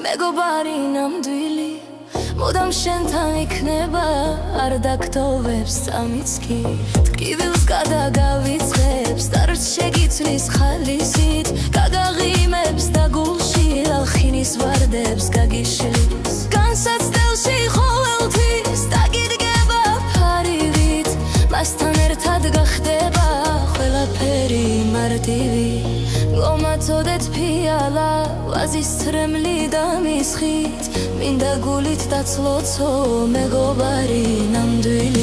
მეგობარი ნამდვილი მუდამ შენთან იქნება არ დაგტოვებს წამიც კი ტკივილს გადაგავიწყებს და რც შეგიცნის ხალისით გაგაღიმებს და გულში ლახინის ვარდებს გაგიშლის განსაცდელში ყოველთვის დაგიდგება ფარივით მასთან ერთად გახდება ყველაფერი მარტივი გომაწოდეთ ფიალა ვაზის ცრემლი და მისხით მინდა გულით დაცლოცო მეგობარი ნამდვილი